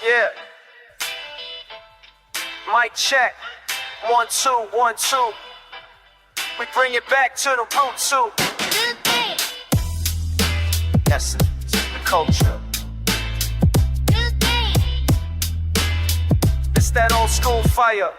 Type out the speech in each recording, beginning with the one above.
Yeah. Mic check. 1, 2, 1, 2. We bring it back to the roots too. Essence, the culture. It's that old school fire.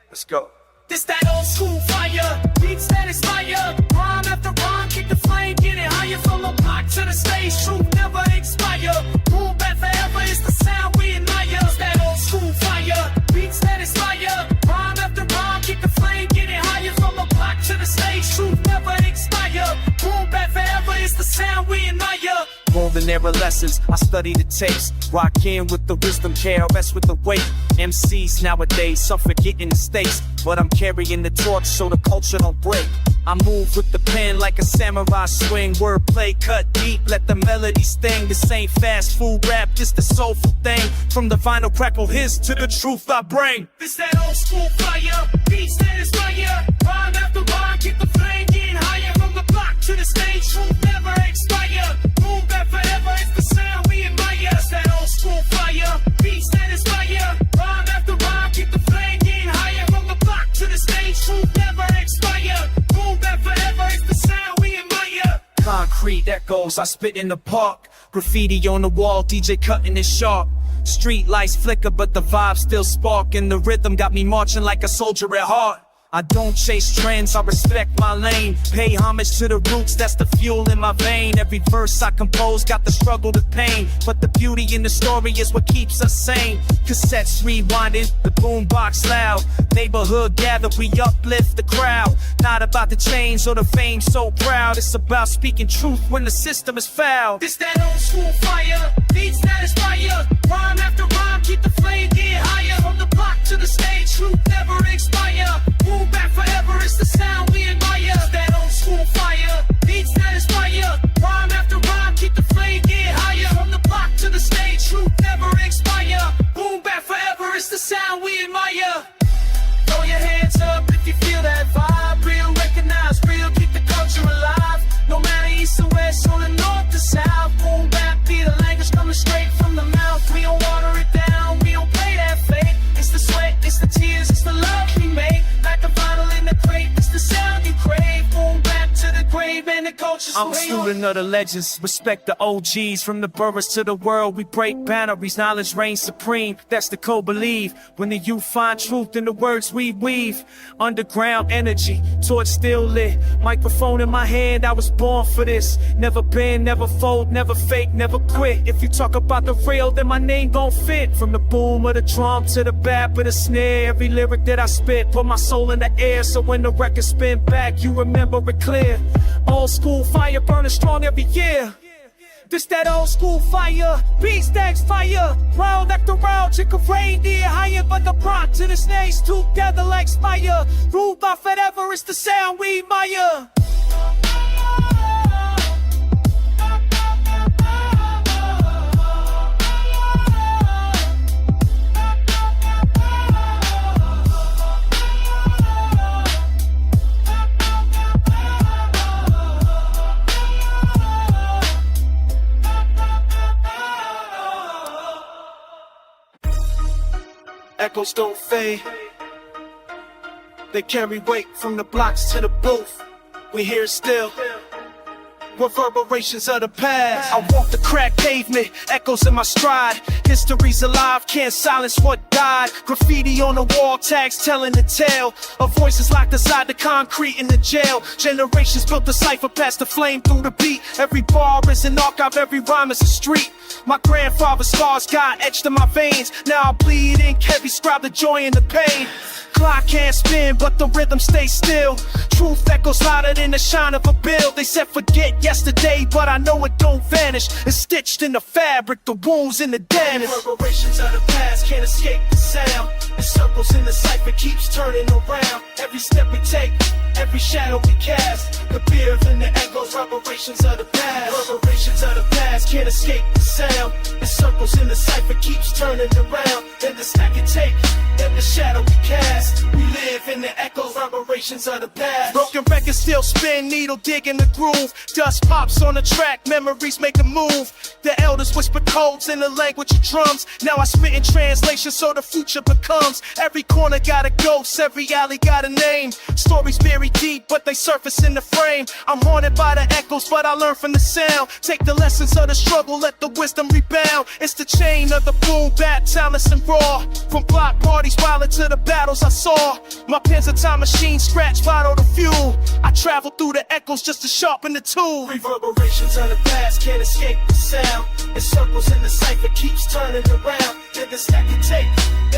Let's go. This that old school fire, beats that inspire. Rhyme after rhyme, kick the flame, get it higher. From the block to the stage, truth never expire. Boom back forever, it's the sound we admire. It's that old school fire, beats that inspire. Rhyme after rhyme, kick the flame, get it higher. From the block to the stage, truth never expire. Boom back forever, it's the sound we admire. Golden era lessons, I study the tapes. Rock in with the wisdom, KRS with the weight. MCs nowadays suffocating the stakes, but I'm carrying the torch so the culture don't break. I move with the pen like a samurai swing. Wordplay cut deep, let the melody sting. This ain't fast food rap, this the soulful thing. From the vinyl crackle his to the truth I bring. This that old school fire, beats that inspire. Rhyme after rhyme, keep the flame getting higher. From the block to the stage, truth never expire. Boom back forever, it's the sound we admire. It's that old school fire, beats that inspire. Rhyme after rhyme, keep the flame getting higher. From the block to the stage, truth never expire. Boom back forever, it's the sound we admire. Concrete echoes, I spit in the park. Graffiti on the wall, DJ cutting it sharp. Street lights flicker, but the vibe still spark. And the rhythm got me marching like a soldier at heart. I don't chase trends, I respect my lane. Pay homage to the roots, that's the fuel in my vein. Every verse I compose got the struggle, the pain. But the beauty in the story is what keeps us sane. Cassettes rewinding, the boombox loud. Neighborhood gather, we uplift the crowd. Not about the change or the fame, so proud. It's about speaking truth when the system is foul. This that old school fire, beats that inspire. Rhyme after rhyme, keep the flame getting higher. From the block to the stage, truth never expire. Boom back forever, it's the sound we admire. It's that old school fire, beats that inspire. Rhyme after rhyme, keep the flame getting higher. From the block to the stage, truth never expire. Boom back forever, it's the sound we admire. Throw your hands up if you feel that vibe. Real, recognize real, keep the culture alive. No matter east or west, or the north to south. Boom bap be the language coming straight from the mouth. We don't water it down, we don't play that fake. It's the sweat, it's the tears, it's the love we make. Like a vinyl in the crate, it's the sound you crave. Boom bap to the grave and the culture's I'm a student of the legends, respect the OGs. From the boroughs to the world, we break boundaries. Knowledge reigns supreme, that's the code believe. When the youth find truth in the words we weave. Underground energy, torch still lit. Microphone in my hand, I was born for this. Never bend, never fold, never fake, never quit. If you talk about the real, then my name gon' fit. From the boom of the drum to the bap of the snare. Every lyric that I spit, put my soul in the air. So when the record spin back, you remember it clear. Old school fire burning strong every year. This that old school fire, beat stacks fire. Round after round, chick of reindeer higher. But the block to the stage, together like spire. Ruled by forever, it's the sound we admire. Echoes don't fade. They carry weight from the blocks to the booth. We here still. Reverberations of the past. I walk the cracked pavement, echoes in my stride. History's alive, can't silence what died. Graffiti on the wall, tags telling the tale of voices locked inside the concrete in the jail. Generations built the cipher past the flame through the beat. Every bar is an archive, every rhyme is a street. My grandfather's scars got etched in my veins. Now I bleed ink heavy, scribe the joy and the pain. Clock can't spin, but the rhythm stays still. Truth echoes louder than the shine of a bill. They said forget yesterday, but I know it don't vanish. It's stitched in the fabric, the wounds in the damage. Reverberations of the past can't escape the sound. The circles in the cipher keeps turning around. Every step we take, every shadow we cast. The beer in the echoes, reverberations of the past. Reverberations of the past can't escape the sound. The circles in the cipher keeps turning around. in the stack and tape, in the shadow we cast. We live in the echoes, vibrations of the past. Broken records still spin, needle digging the groove. Dust pops on the track, memories make a move. The elders whisper codes in the language of drums. Now I spit in translation so the future becomes. Every corner got a ghost, every alley got a name. Stories buried deep, but they surface in the frame. I'm haunted by the echoes, but I learn from the sound. Take the lessons of the struggle, let the wisdom rebound. It's the chain of the boom, bap, talents and raw. From block parties, violent to the battles I saw. My pen's a time machine, scratch, bottle the fuel. I travel through the echoes just to sharpen the tool. Reverberations of the past can't escape the sound. It circles in the cipher, keeps turning around. In the stack of tape,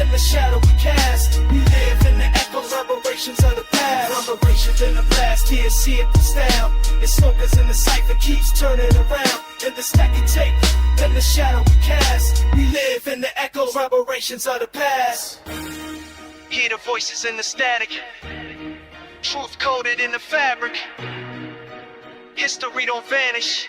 in the shadow we cast. We live in the echoes, reverberations of the past. Reverberations in the past, here, see it, the sound. It circles in the cipher, keeps turning around. In the stack of tape, in the shadow we cast. We live in the echoes, reverberations of the past. Hear the voices in the static, truth coded in the fabric. History don't vanish,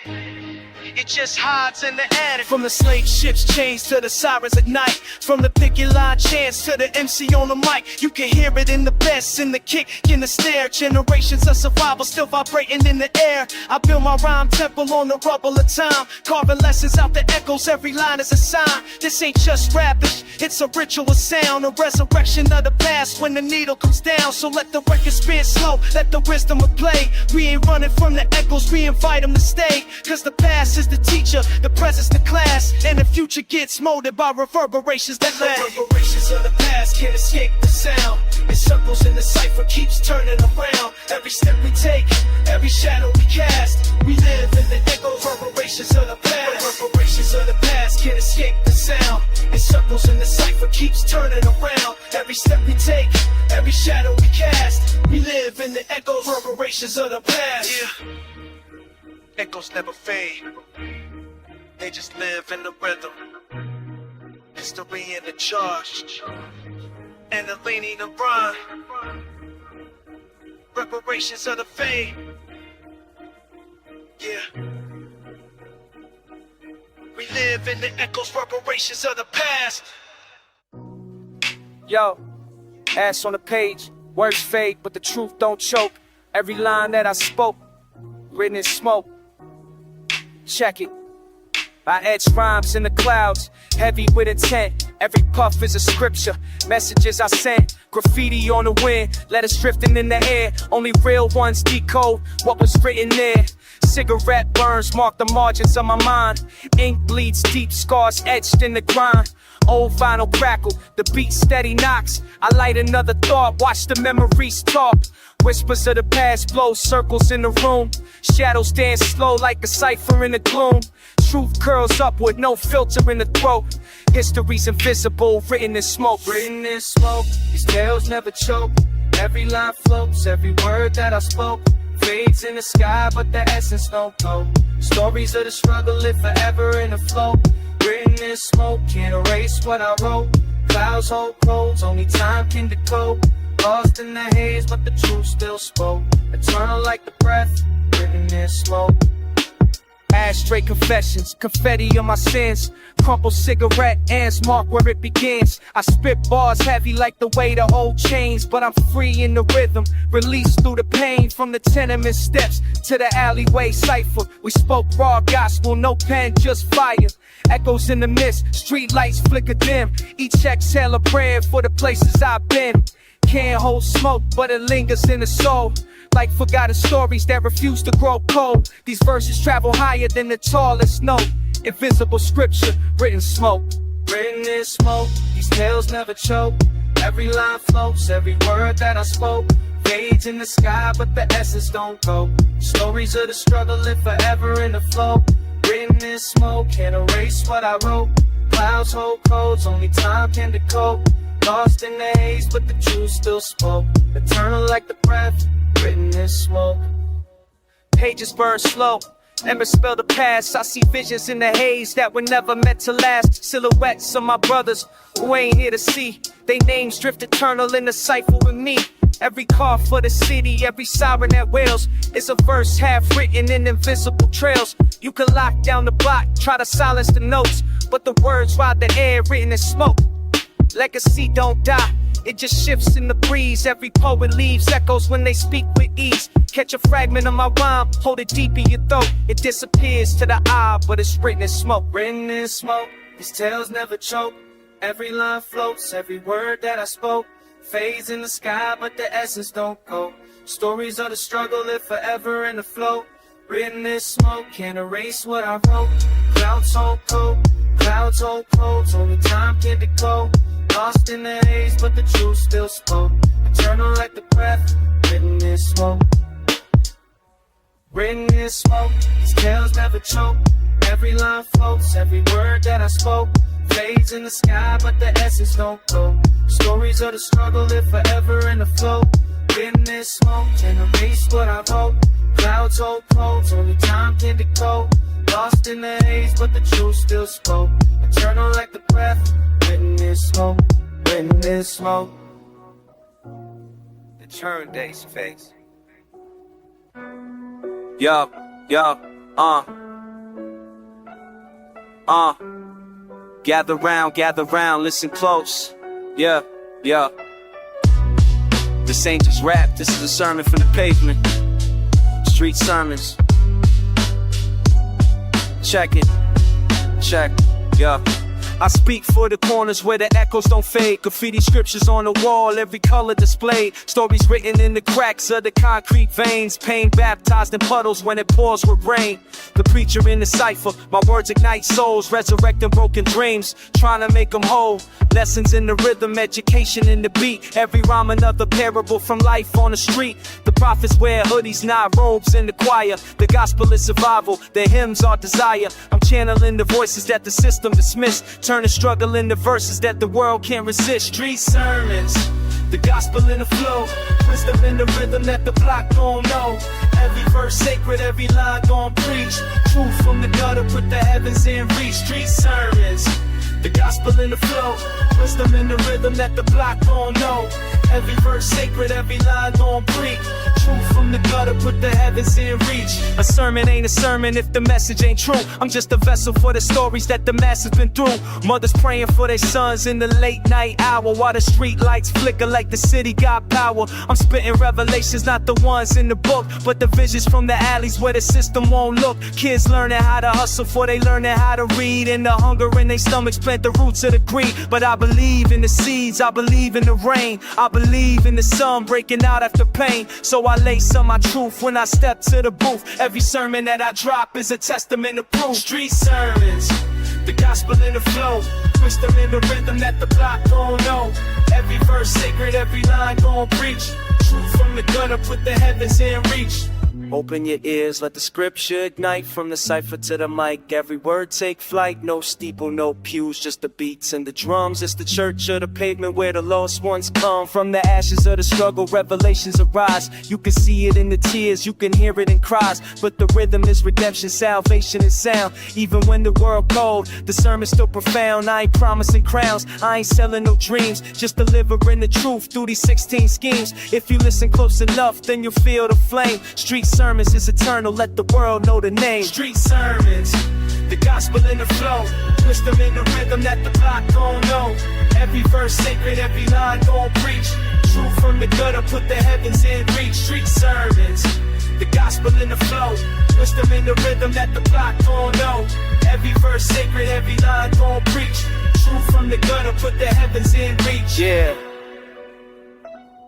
it just hides in the attic. From the slave ships chains to the sirens at night. From the picket line chants to the MC on the mic. You can hear it in the bass, in the kick, in the snare. Generations of survival still vibrating in the air. I build my rhyme temple on the rubble of time. Carving lessons out the echoes, every line is a sign. This ain't just rapping, it's a ritual sound. A resurrection of the past when the needle comes down. So let the record spin slow, let the wisdom of play. We ain't running from the echoes, we invite them to stay. Cause the past is the teacher, the present's the class, and the future gets molded by reverberations that last. Reverberations of the past can't escape the sound. It circles in the cipher, keeps turning around. Every step we take, every shadow we cast. We live in the echoes, reverberations of the past. Reverberations of the past can't escape the sound. It circles in the cipher, keeps turning around. Every step we take, every shadow we cast. We live in the echoes, reverberations of the past. Yeah. Echoes never fade, they just live in the rhythm. History in the charge, and the leaning to rhyme. Reparations of the fade. Yeah. We live in the echoes, reparations of the past. Yo, ass on the page, words fade, but the truth don't choke. Every line that I spoke, written in smoke. Check it. I etch rhymes in the clouds, heavy with intent. Every puff is a scripture, messages I sent. Graffiti on the wind, letters drifting in the air. Only real ones decode what was written there. Cigarette burns mark the margins of my mind. Ink bleeds deep, scars etched in the grind. Old vinyl crackle, the beat steady knocks. I light another thought, watch the memories talk. Whispers of the past blow circles in the room. Shadows dance slow like a cipher in the gloom. Truth curls upward, no filter in the throat. History's invisible, written in smoke. Written in smoke, these tales never choke. Every line floats, every word that I spoke fades in the sky, but the essence don't go. Stories of the struggle live forever in the flow. Written in smoke, can't erase what I wrote. Clouds hold codes, only time can decode. Lost in the haze, but the truth still spoke. Eternal like the breath, written in smoke. Ashtray confessions, confetti on my sins. Crumpled cigarette ends mark where it begins. I spit bars heavy like the weight of old chains, but I'm free in the rhythm, released through the pain. From the tenement steps to the alleyway cipher, we spoke raw gospel, no pen, just fire. Echoes in the mist, street lights flicker dim. Each exhale a prayer for the places I've been. Can't hold smoke, but it lingers in the soul. Like forgotten stories that refuse to grow cold. These verses travel higher than the tallest note. Invisible scripture, written smoke. Written in smoke, these tales never choke. Every line floats, every word that I spoke fades in the sky, but the essence don't go. Stories of the struggle live forever in the flow. Written in smoke, can't erase what I wrote. Clouds hold codes, only time can decode. Lost in the haze, but the truth still spoke. Eternal like the breath, written in smoke. Pages burn slow, never spell the past. I see visions in the haze that were never meant to last. Silhouettes of my brothers who ain't here to see. They names drift eternal in the cipher with me. Every car for the city, every siren that wails is a verse half written in invisible trails. You can lock down the block, try to silence the notes, but the words ride the air written in smoke. Legacy don't die, it just shifts in the breeze. Every poet leaves echoes when they speak with ease. Catch a fragment of my rhyme, hold it deep in your throat. It disappears to the eye, but it's written in smoke. Written in smoke, these tales never choke. Every line floats, every word that I spoke fades in the sky, but the essence don't go. Stories of the struggle live forever in the flow. Written in smoke, can't erase what I wrote. Clouds hold cold, clouds hold close. Only time can decode. Lost in the haze, but the truth still spoke. Eternal like the breath, written in smoke. Written in smoke, these tales never choke. Every line floats, every word that I spoke fades in the sky, but the essence don't go. Stories of the struggle live forever in the flow. Written in smoke, can't erase what I wrote. Clouds hold close, only time can decode. Lost in the haze, but the truth still spoke. Eternal like the breath, written in smoke, written in smoke. The turn days face. Yo, yo, gather round, listen close. Yeah, yeah. This ain't just rap, this is a sermon from the pavement. Street sermons. Check it, check, yeah. I speak for the corners where the echoes don't fade. Graffiti scriptures on the wall, every color displayed. Stories written in the cracks of the concrete veins. Pain baptized in puddles when it pours with rain. The preacher in the cipher, my words ignite souls. Resurrecting broken dreams, trying to make them whole. Lessons in the rhythm, education in the beat. Every rhyme another parable from life on the street. The prophets wear hoodies, not robes in the choir. The gospel is survival, the hymns are desire. I'm channeling the voices that the system dismissed. Turn the struggle into verses that the world can't resist. Street sermons, the gospel in the flow. Wisdom in the rhythm that the block gon' know. Every verse sacred, every line gon' preach. Truth from the gutter, put the heavens in reach. Street sermons, the gospel in the flow. Wisdom in the rhythm that the block gon' know. Every verse sacred, every line gon' preach. Truth from the gutter, put the heavens in reach. A sermon ain't a sermon if the message ain't true. I'm just a vessel for the stories that the masses been through. Mothers praying for their sons in the late night hour, while the street lights flicker like the city got power. I'm spitting revelations, not the ones in the book, but the visions from the alleys where the system won't look. Kids learning how to hustle before they learning how to read. And the hunger in their stomachs plant the roots of the greed. But I believe in the seeds, I believe in the rain, I believe in the sun breaking out after pain. So I lace on my truth when I step to the booth. Every sermon that I drop is a testament of proof. Street sermons, the gospel in the flow. Wisdom in the rhythm that the block gon' know. Every verse sacred, every line gon' preach. Truth from the gutter, put the heavens in reach. Open your ears, let the scripture ignite. From the cipher to the mic, every word take flight. No steeple, no pews, just the beats and the drums. It's the church of the pavement where the lost ones come. From the ashes of the struggle, revelations arise. You can see it in the tears, you can hear it in cries. But the rhythm is redemption, salvation is sound. Even when the world cold, the sermon's still profound. I ain't promising crowns, I ain't selling no dreams, just delivering the truth through these 16 schemes. If you listen close enough, then you'll feel the flame. Street sermons is eternal, let the world know the name. Street sermons, the gospel in the flow. Wisdom in the rhythm that the block gon' know. Every verse sacred, every line gon' preach. Truth from the gutter, put the heavens in reach. Street sermons, the gospel in the flow. Wisdom in the rhythm that the block gon' know. Every verse sacred, every line gon' preach. Truth from the gutter, put the heavens in reach. Yeah.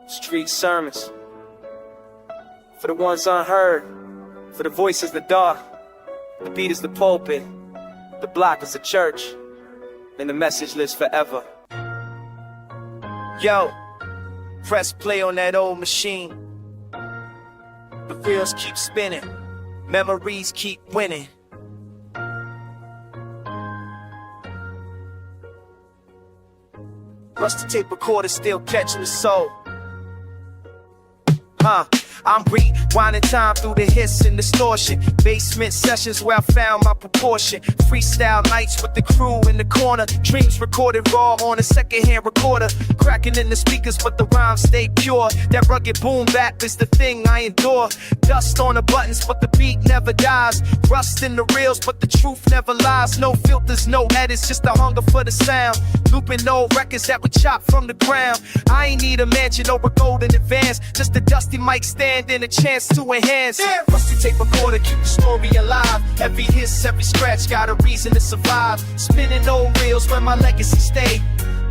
Street sermons, for the ones unheard, for the voices the dark. The beat is the pulpit, the block is the church, and the message lives forever. Yo, press play on that old machine. The wheels keep spinning, memories keep winning. Rusty tape recorder still catching the soul. I'm rewinding time through the hiss and distortion. Basement sessions where I found my proportion. Freestyle nights with the crew in the corner. Dreams recorded raw on a secondhand recorder. Cracking in the speakers, but the rhymes stay pure. That rugged boom bap is the thing I endure. Dust on the buttons, but the beat never dies. Rust in the reels, but the truth never lies. No filters, no edits, just the hunger for the sound. Looping old records that we chop from the ground. I ain't need a mansion or a golden advance. Just a dusty mic stand and a chance to enhance. Yeah. Rusty tape recorder, keep the story alive. Every hiss, every scratch, got a reason to survive. Spinning old reels where my legacy stay.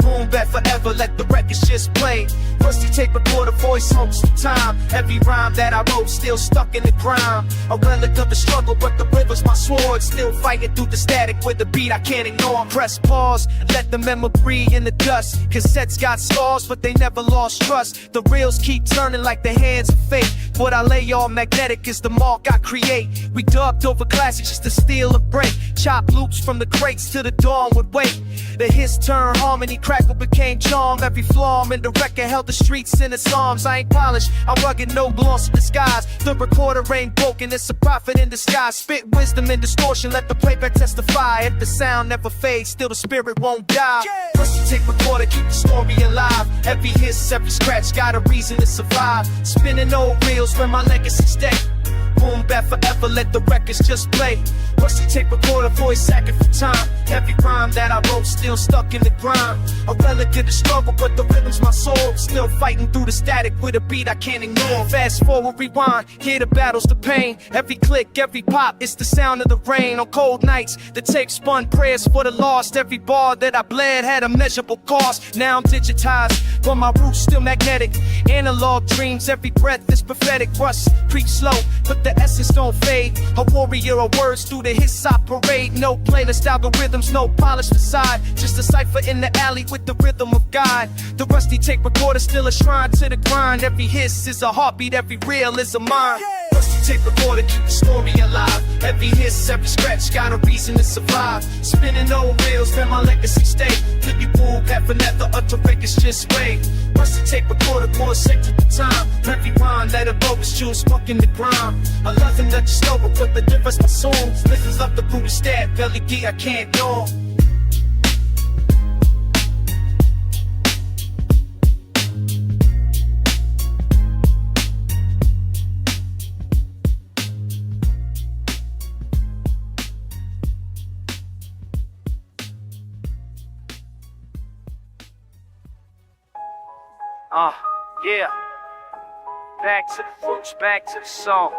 Boom back forever, let the records just play. Rusty tape recorder, voice holds the time. Every rhyme that I wrote still stuck in the ground. A relic of the struggle, but the river's my sword. Still fighting through the static with the beat I can't ignore. Press pause, let the memory in the dust. Cassettes got scars, but they never lost trust. The reels keep turning like the hands of fate. What I lay on magnetic is the mark I create. We dubbed over classics just to steal a break. Chop loops from the crates to the dawn would wait. The hiss turned harmony, crackle became charm. Every flaw in the record held the streets in its arms. I ain't polished, I'm rugged, no gloss in disguise. The recorder ain't broken, it's a prophet in disguise. Spit wisdom and distortion, let the playback testify. If the sound never fades, still the spirit won't die. Rusty tape recorder, keep the story alive. Every hiss, every scratch, got a reason to survive. Spinning old reels where my legacy stay. Boom back forever, let the records just play. Rusty tape recorder, voice sacking for time. Every rhyme that I wrote still stuck in the grind. A relic of the struggle, but the rhythm's my soul. Still fighting through the static with a beat I can't ignore. Fast forward, rewind, hear the battles, the pain. Every click, every pop, it's the sound of the rain. On cold nights, the tape spun prayers for the lost. Every bar that I bled had a measurable cost. Now I'm digitized, but my roots still magnetic. Analog dreams, every breath is prophetic. Rust creeps slow, but the essence don't fade. A warrior of words through the hits I parade. No playlist algorithms, no polished facade. Just a cipher in the alley with the rhythm of God. The rusty tape recorder still a shrine to the grind. Every hiss is a heartbeat, every reel is a mind. Rusty tape recorder, keep the story alive. Every hiss, every scratch, got a reason to survive. Spinning old reels, where my legacy stay. Till you move, half another, other records just wait. Rusty tape recorder, more sacred the time. Every rhyme, let it roll, it's jewels stuck in the ground. I love them that you stole, but the difference my soul. Niggas love the brutal stab, belly gear, I can't know. Yeah. Back to the roots, back to the song.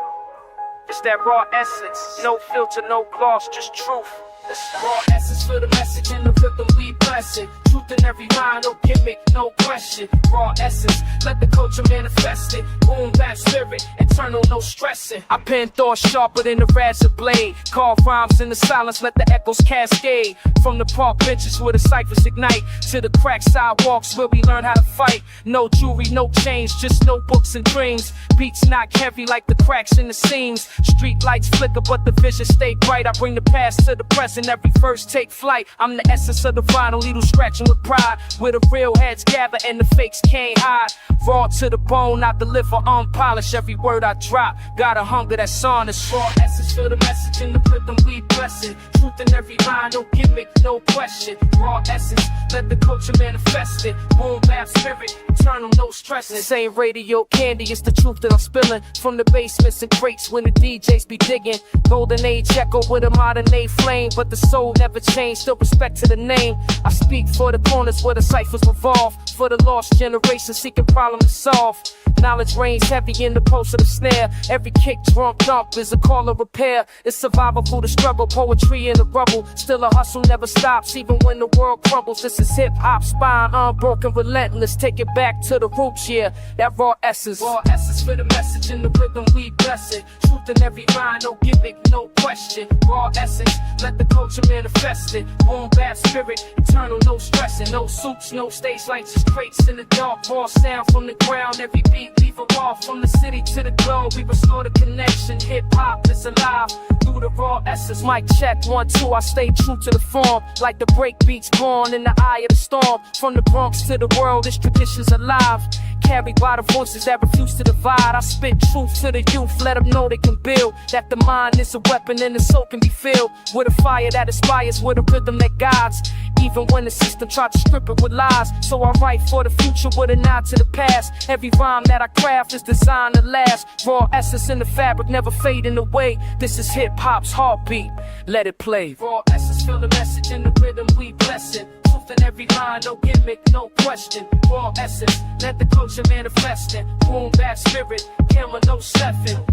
It's that raw essence, no filter, no gloss, just truth. This raw essence for the message and the rhythm we blessing. Truth in every line, no gimmick, no question. Raw essence, let the culture manifest it. Boom, bap spirit, eternal, no stressing. I pen thoughts sharper than the razor blade. Carve rhymes in the silence, let the echoes cascade. From the park benches where the ciphers ignite, to the cracked sidewalks where we learn how to fight. No jewelry, no chains, just notebooks and dreams. Beats knock heavy like the cracks in the seams. Street lights flicker, but the vision stay bright. I bring the past to the present, every verse take flight. I'm the essence of the vinyl, needle scratching with pride. Where the real heads gather and the fakes can't hide. Raw to the bone, I deliver unpolished. Every word I drop, got a hunger that's honest. Raw essence, feel the message in the rhythm we blessing. Truth in every line, no gimmick, no question. Raw essence, let the culture manifest it. Boom, bap spirit, eternal, no stressing. This ain't radio candy, it's the truth that I'm spilling. From the basements and crates when the DJs be digging. Golden age echo with a modern day flame, but the soul never changed, still respect to the name. I speak for the corners where the ciphers revolve. For the lost generation seeking problem to solve. Knowledge reigns heavy in the pulse of the snare. Every kick, drum, thump is a call of repair. It's survival through the struggle, poetry in the rubble. Still a hustle never stops, even when the world crumbles. This is hip-hop spine, unbroken, relentless. Take it back to the roots, yeah, that raw essence. Raw essence for the message in the rhythm we bless it. Truth in every line, no gimmick, no question. Raw essence, let the culture manifest it. Boom, bap spirit, eternal, no stressing. No suits, no stage lights, just crates in the dark. Raw sound from the ground, every beat leave a raw. From the city to the globe, we restore the connection. Hip-hop is alive through the raw essence. Mic check, 1, 2, I stay true to the form. Like the break beats born in the eye of the storm. From the Bronx to the world, this tradition's alive. carried by the voices that refuse to divide. I spit truth to the youth, let them know they can build. That the mind is a weapon and the soul can be filled with a fire that inspires, with a rhythm that guides. Even when the system tried to strip it with lies. So I write for the future with a nod to the past. Every rhyme that I craft is designed to last. Raw essence in the fabric, never fading away. This is hip-hop's heartbeat, let it play. Raw essence, feel the message in the rhythm, we blessing. Truth in every line, no gimmick, no question. Raw essence, let the culture manifest it. Boom, bad spirit, camera, no stepping.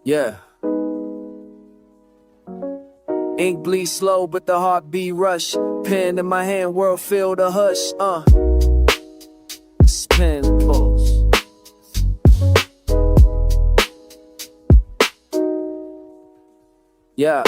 Yeah. Ink bleed slow, but the heartbeat rush. Pen in my hand, world feel the hush. Spin, pulse. Yeah.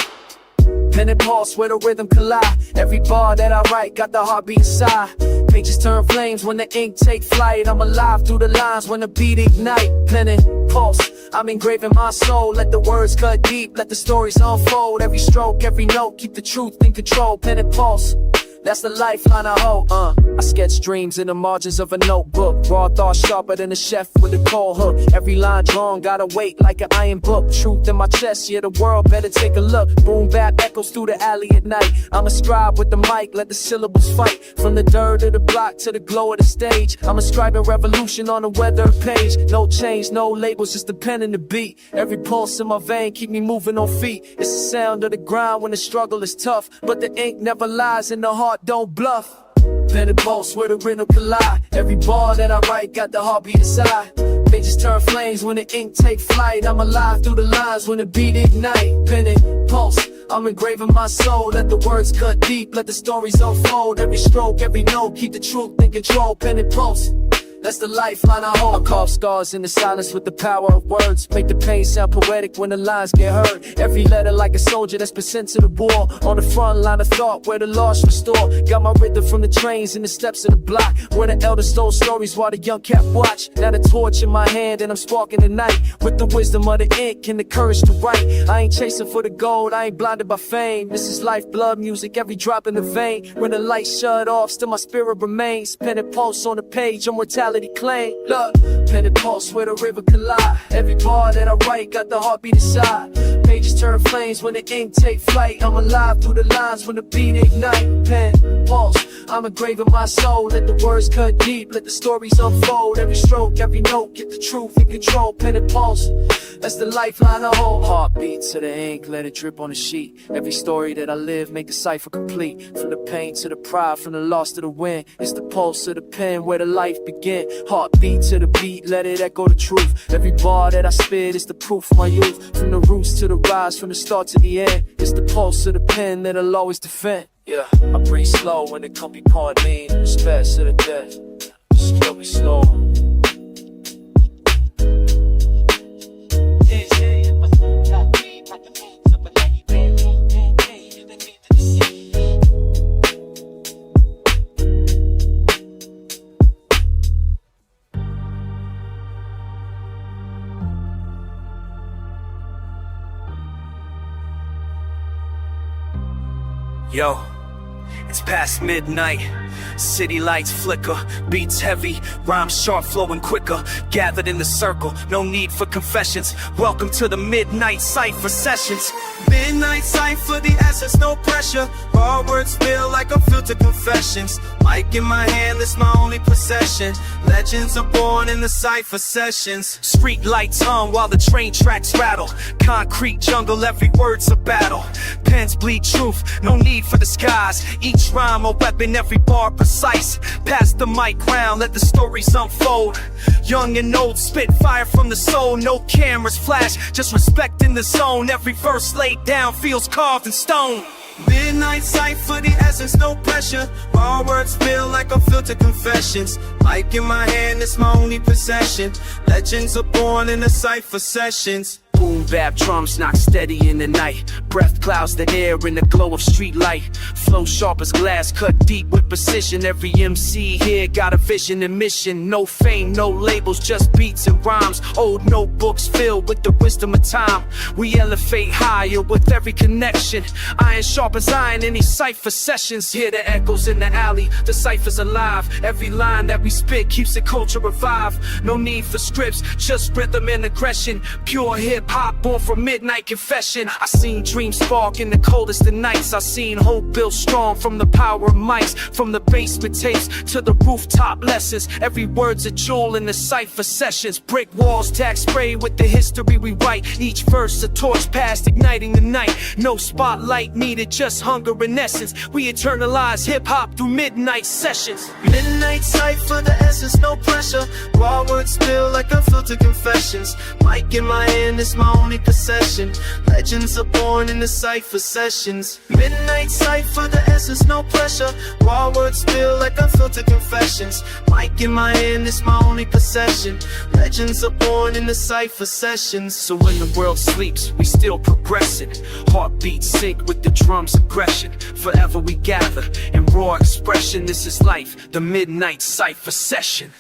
Pen and pulse where the rhythm collide. Every bar that I write got the heartbeat inside. Pages turn flames when the ink take flight. I'm alive through the lines when the beat ignite. Pen and pulse, I'm engraving my soul. Let the words cut deep, let the stories unfold. Every stroke, every note, keep the truth in control. Pen and pulse, that's the lifeline I hold. I sketch dreams in the margins of a notebook. Raw thoughts sharper than a chef with a cold hook. Every line drawn, gotta wait like an iron book. Truth in my chest, yeah, the world better take a look. Boom bap echoes through the alley at night. I'm a scribe with the mic, let the syllables fight. From the dirt of the block to the glow of the stage. I'm inscribing revolution on a weather page. No change, no labels, just the pen and the beat. Every pulse in my vein keep me moving on feet. It's the sound of the grind when the struggle is tough. But the ink never lies and the heart don't bluff. Pen and pulse where the rhythm collide. Every bar that I write got the heartbeat inside. Pages turn flames when the ink take flight. I'm alive through the lines when the beat ignite. Pen and pulse, I'm engraving my soul. Let the words cut deep, let the stories unfold. Every stroke, every note, keep the truth in control. Pen and pulse, that's the lifeline I hold. I carve stars in the silence with the power of words. Make the pain sound poetic when the lines get heard. Every letter like a soldier that's been sent to the war. On the front line of thought where the lost restore. Got my rhythm from the trains and the steps of the block. Where the elders told stories while the young cat watch. Now the torch in my hand and I'm sparking the night. With the wisdom of the ink and the courage to write. I ain't chasing for the gold, I ain't blinded by fame. This is lifeblood music, every drop in the vein. When the lights shut off, still my spirit remains. Pen and pulse on the page, immortality claim. Look, pen and pulse where the river collide. Every bar that I write got the heartbeat inside. Pages turn flames when the ink take flight. I'm alive through the lines when the beat ignite. Pen, pulse, I'm engraving my soul. Let the words cut deep, let the stories unfold. Every stroke, every note, get the truth in control. Pen and pulse, that's the lifeline I hold. Heartbeat to the ink, let it drip on the sheet. Every story that I live, make the cipher complete. From the pain to the pride, from the loss to the win. It's the pulse of the pen where the life begin. Heartbeat to the beat, let it echo the truth. Every bar that I spit is the proof of my youth. From the roots to the rise, from the start to the end. It's the pulse of the pen that I'll always defend. Yeah, I breathe slow when it come upon me. Respect to the death, still be slow. Yo, it's past midnight. City lights flicker, beats heavy, rhymes sharp, flowing quicker. Gathered in the circle, no need for confessions. Welcome to the midnight cipher sessions. Midnight cipher, the essence, no pressure. Raw words spill like a filter confessions. Mic in my hand, it's my only possession. Legends are born in the cipher sessions. Street lights on while the train tracks rattle. Concrete jungle, every word's a battle. Pens bleed truth, no need for disguise. Each rhyme a weapon, every bar precise. Pass the mic round, let the stories unfold. Young and old, spit fire from the soul. No cameras flash, just respect in the zone. Every verse laid down feels carved in stone. Midnight cipher, the essence, no pressure. Raw words feel like a filter confessions. Mic in my hand, it's my only possession. Legends are born in the cipher sessions. Boom bap drums knock steady in the night. Breath clouds the air in the glow of street light. Flow sharp as glass, cut deep with precision. Every MC here got a vision and mission. No fame, no labels, just beats and rhymes. Old notebooks filled with the wisdom of time. We elevate higher with every connection. Iron sharp as iron in these cypher sessions. Hear the echoes in the alley, the cypher's alive. Every line that we spit keeps the culture alive. No need for scripts, just rhythm and aggression. Pure hip-hop born from midnight confession. I seen dreams spark in the coldest of nights. I seen hope built strong from the power of mics. From the basement tapes to the rooftop lessons. Every word's a jewel in the cypher sessions. Brick walls, tag spray with the history we write. Each verse a torch past, igniting the night. No spotlight needed, just hunger in essence. We eternalize hip-hop through midnight sessions. Midnight cipher, the essence, no pressure. Raw words spill like unfiltered confessions. Mic in my hand is my only possession. Legends are born in the cipher sessions. Midnight cipher, the essence, no pressure. Raw words spill like unfiltered confessions. Mic in my hand is my only possession. Legends are born in the cipher sessions. So when the world sleeps, we still progressing. Heartbeats sync with the drum's aggression. Forever we gather in raw expression. This is life, the midnight cipher session.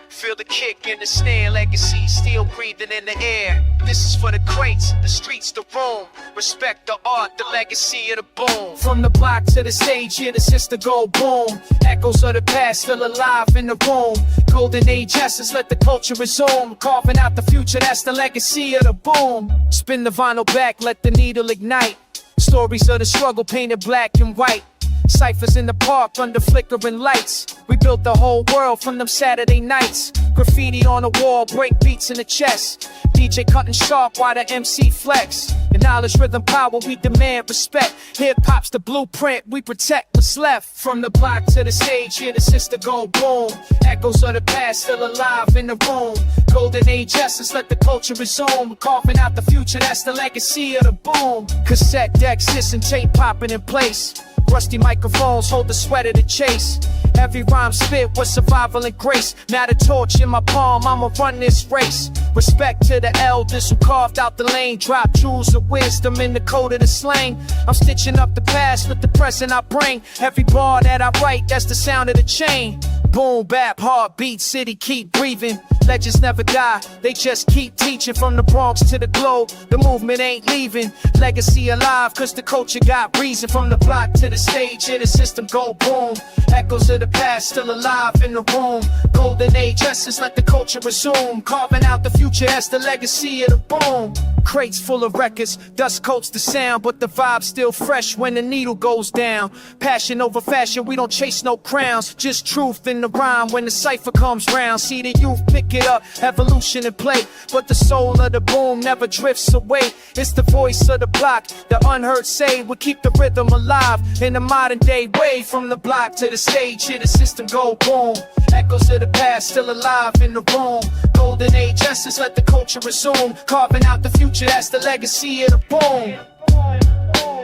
Feel the kick in the snare, legacy still breathing in the air. This is for the crates, the streets, the room. Respect the art, the legacy of the boom. From the block to the stage, here the sister go boom. Echoes of the past still alive in the room. Golden age essence, let the culture resume. Carving out the future, that's the legacy of the boom. Spin the vinyl back, let the needle ignite. Stories of the struggle painted black and white. Ciphers in the park under flickering lights. We built the whole world from them Saturday nights. Graffiti on the wall, break beats in the chest. DJ cutting sharp while the MC flex. The knowledge, rhythm, power, we demand respect. Hip-hop's the blueprint, we protect what's left. From the block to the stage, here the sister go boom. Echoes of the past still alive in the room. Golden age essence, let the culture resume. Carving out the future, that's the legacy of the boom. Cassette decks, hissing, tape popping in place. Rusty microphones hold the sweat of the chase. Every rhyme spit was survival and grace. Now the torch in my palm, I'ma run this race. Respect to the elders who carved out the lane. Drop jewels of wisdom in the code of the slang. I'm stitching up the past with the present I bring. Every bar that I write, that's the sound of the chain. Boom, bap, heartbeat, city keep breathing. Legends never die, they just keep teaching. From the Bronx to the globe, the movement ain't leaving. Legacy alive, cause the culture got reason. From the block to the stage, here the system go boom. Echoes of the past still alive in the room. Golden age essence, let the culture resume. Carving out the future, that's the legacy of the boom. Crates full of records, dust coats the sound, but the vibe's still fresh when the needle goes down. Passion over fashion, we don't chase no crowns. Just truth in the rhyme when the cipher comes round. See the youth pick it up, evolution in play. But the soul of the boom never drifts away. It's the voice of the block, the unheard say will keep the rhythm alive. In the modern day way, from the block to the stage, here the system go boom. Echoes of the past still alive in the room. Golden age essence, let the culture resume. Carving out the future, that's the legacy of the boom.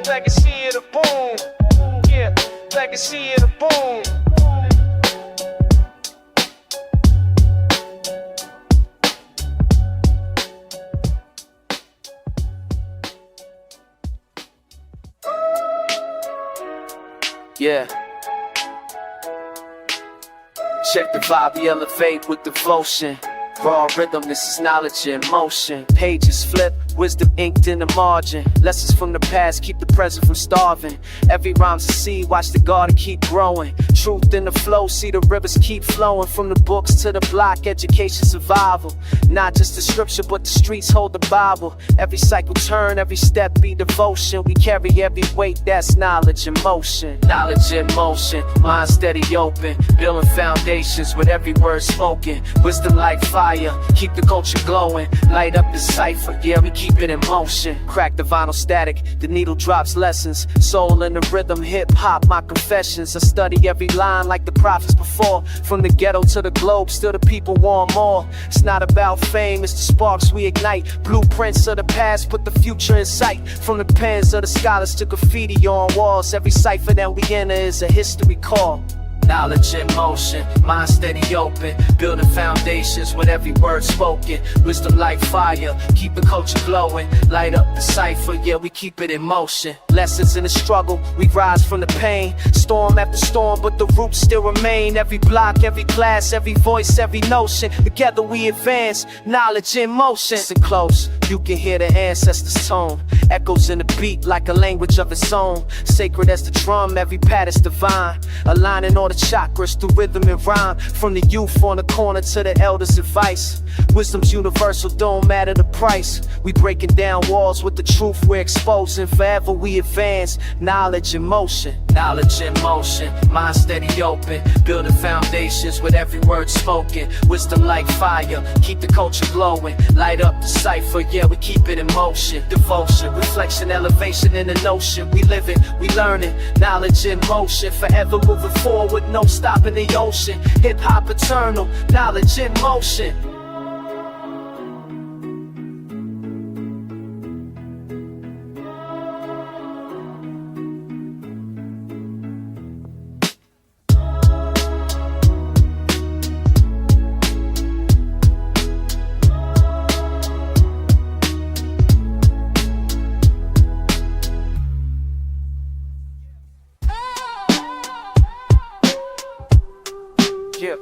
Legacy of the boom. Yeah, legacy of the boom. Yeah. Check the vibe, we elevate with devotion. Raw rhythm, this is knowledge in motion. Pages flip, wisdom inked in the margin. Lessons from the past keep the present from starving. Every rhyme's a seed, watch the garden keep growing. Truth in the flow, see the rivers keep flowing. From the books to the block, education survival. Not just the scripture, but the streets hold the Bible. Every cycle turn, every step be devotion. We carry every weight, that's knowledge in motion. Knowledge in motion, mind steady open. Building foundations with every word spoken. Wisdom like fire, keep the culture glowing. Light up the cipher, yeah, we keep keep it in motion. Crack the vinyl static, the needle drops lessons. Soul in the rhythm, hip-hop, my confessions. I study every line like the prophets before. From the ghetto to the globe, still the people want more. It's not about fame, it's the sparks we ignite. Blueprints of the past, put the future in sight. From the pens of the scholars to graffiti on walls, every cipher that we enter is a history call. Knowledge in motion, mind steady open, building foundations with every word spoken. Wisdom like fire, keep the culture glowing. Light up the cipher, yeah, we keep it in motion. Lessons in the struggle, we rise from the pain. Storm after storm, but the roots still remain. Every block, every class, every voice, every notion. Together we advance, knowledge in motion. Listen close, you can hear the ancestors' tone. Echoes in the beat like a language of its own. Sacred as the drum, every pad is divine. Aligning all the chakras through rhythm and rhyme. From the youth on the corner to the elders' advice. Wisdom's universal, don't matter the price. We breaking down walls with the truth we're exposing. Forever we advance, knowledge in motion. Knowledge in motion, mind steady open, building foundations with every word spoken. Wisdom like fire, keep the culture glowing. Light up the cipher, yeah, we keep it in motion. Devotion, reflection, elevation in the notion. We living, we learning, knowledge in motion. Forever moving forward, no stop in the ocean. Hip-hop eternal, knowledge in motion. Yeah.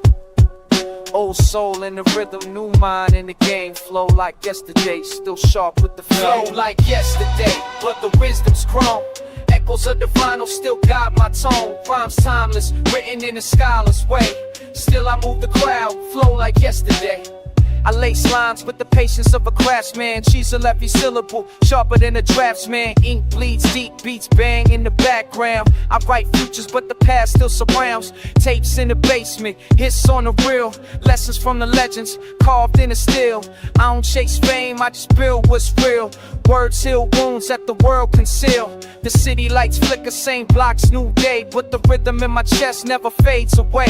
Old soul in the rhythm, new mind in the game. Flow like yesterday, still sharp with the flow. Like yesterday, but the wisdom's grown. Echoes of the vinyl still guide my tone. Rhymes timeless, written in a scholar's way. Still I move the crowd, flow like yesterday. I lace lines with the patience of a craftsman. Chisel every syllable, sharper than a draftsman. Ink bleeds deep, beats bang in the background. I write futures, but the past still surrounds. Tapes in the basement, hits on the reel. Lessons from the legends, carved in the steel. I don't chase fame, I just build what's real. Words heal wounds that the world conceal. The city lights flicker, same blocks, new day. But the rhythm in my chest never fades away.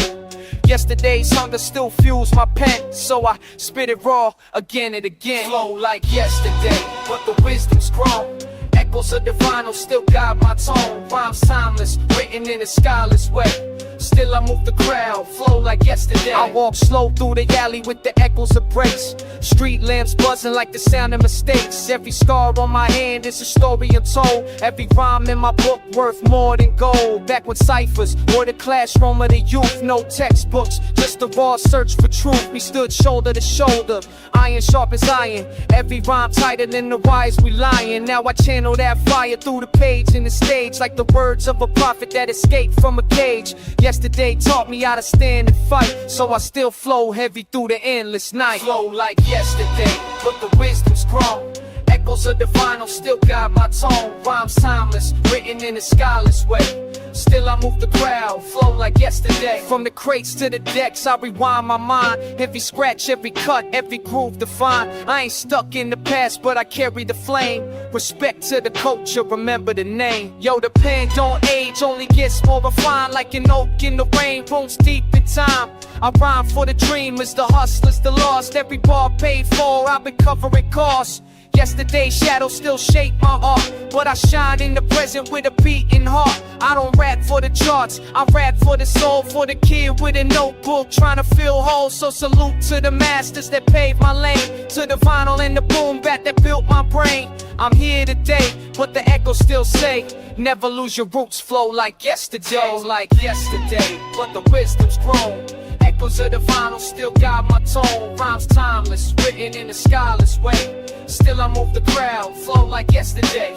Yesterday's hunger still fuels my pen, so I spit it raw again and again. Flow like yesterday, but the wisdom's grown. Echoes of the vinyl still guide my tone. Rhymes timeless, written in a scholar's way. Still I move the crowd, flow like yesterday. I walk slow through the alley with the echoes of breaks. Street lamps buzzing like the sound of mistakes. Every scar on my hand is a story untold. Every rhyme in my book worth more than gold. Back when ciphers were the classroom of the youth. No textbooks, just a raw search for truth. We stood shoulder to shoulder, iron sharp as iron. Every rhyme tighter than the wires we lying. Now I channel that fire through the page and the stage, like the words of a prophet that escaped from a cage. Yesterday taught me how to stand and fight, so I still flow heavy through the endless night. Flow like yesterday, but the wisdom's grown. Echoes of the vinyl still guide my tone. Rhymes timeless, written in a scholar's way. Still I move the crowd, flow like yesterday. From the crates to the decks, I rewind my mind. Every scratch, every cut, every groove defined. I ain't stuck in the past, but I carry the flame. Respect to the culture, remember the name. Yo, the pen don't age, only gets more refined. Like an oak in the rain, roots deep in time. I rhyme for the dreamers, the hustlers, the lost. Every bar paid for, I've been covering costs. Yesterday's shadows still shape my art, but I shine in the present with a beating heart. I don't rap for the charts, I rap for the soul, for the kid with a notebook trying to feel whole. So salute to the masters that paved my lane, to the vinyl and the boom bat that built my brain. I'm here today, but the echoes still say, never lose your roots, flow like yesterday. Flow like yesterday, but the wisdom's grown. Echoes of the vinyl still guide my tone. Rhymes timeless, written in a scholar's way. Still I move the crowd, flow like yesterday.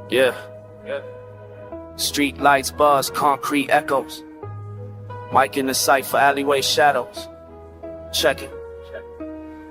Yeah. Street lights buzz, concrete echoes. Mic in the cipher, alleyway shadows. Check it.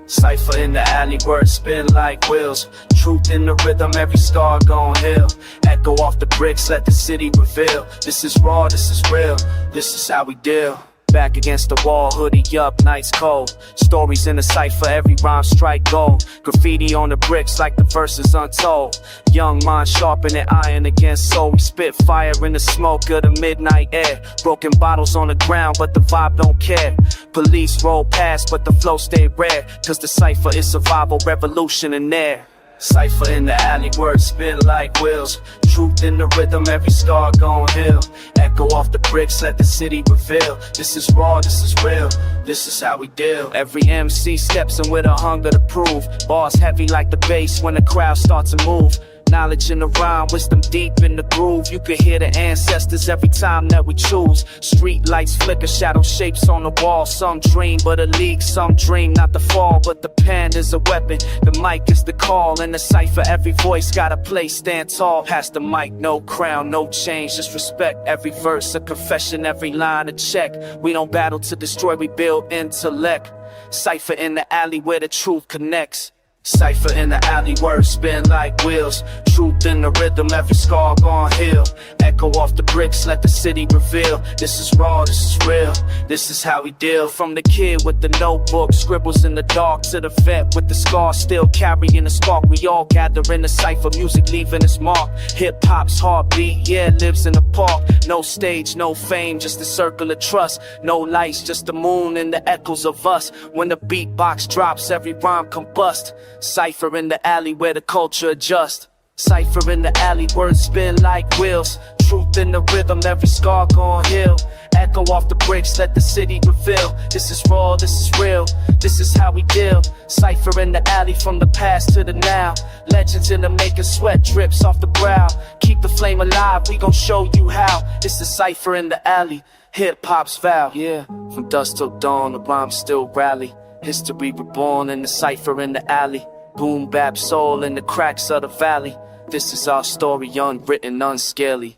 Cypher in the alley, words spin like wheels. Truth in the rhythm, every scar gon' heal. Echo off the bricks, let the city reveal. This is raw, this is real, this is how we deal. Back against the wall, hoodie up, nights cold. Stories in the cipher, every rhyme strike gold. Graffiti on the bricks like the verses untold. Young mind sharpening iron against soul. We spit fire in the smoke of the midnight air. Broken bottles on the ground, but the vibe don't care. Police roll past, but the flow stay rare. Cause the cipher is survival, revolution in there. Cypher in the alley, words spin like wheels. Truth in the rhythm, every scar gon' heal. Echo off the bricks, let the city reveal. This is raw, this is real, this is how we deal. Every MC steps in with a hunger to prove. Bars heavy like the bass when the crowd starts to move. Knowledge in the rhyme, wisdom deep in the groove. You can hear the ancestors every time that we choose. Street lights flicker, shadow shapes on the wall. Some dream but a leak, some dream not the fall. But the pen is a weapon, the mic is the call. In the cipher, every voice got a place, stand tall. Pass the mic, no crown, no change, just respect. Every verse a confession, every line a check. We don't battle to destroy, we build intellect. Cipher in the alley where the truth connects. Cypher in the alley, words spin like wheels. Truth in the rhythm, every scar gon' heal. Echo off the bricks, let the city reveal. This is raw, this is real, this is how we deal. From the kid with the notebook, scribbles in the dark, to the vet with the scar still carrying the spark. We all gather in the cipher, music leaving its mark. Hip-hop's heartbeat, yeah, lives in the park. No stage, no fame, just a circle of trust. No lights, just the moon and the echoes of us. When the beatbox drops, every rhyme combust. Cypher in the alley where the culture adjusts. Cypher in the alley, words spin like wheels. Truth in the rhythm, every scar gon' heal. Echo off the bricks, let the city reveal. This is raw, this is real, this is how we deal. Cypher in the alley, from the past to the now. Legends in the making, sweat drips off the brow. Keep the flame alive, we gon' show you how. This is Cypher in the alley, hip-hop's vow. Yeah, from dusk till dawn, the rhymes still rally. History reborn in the cipher in the alley. Boom bap soul in the cracks of the valley. This is our story, unwritten, unscaly.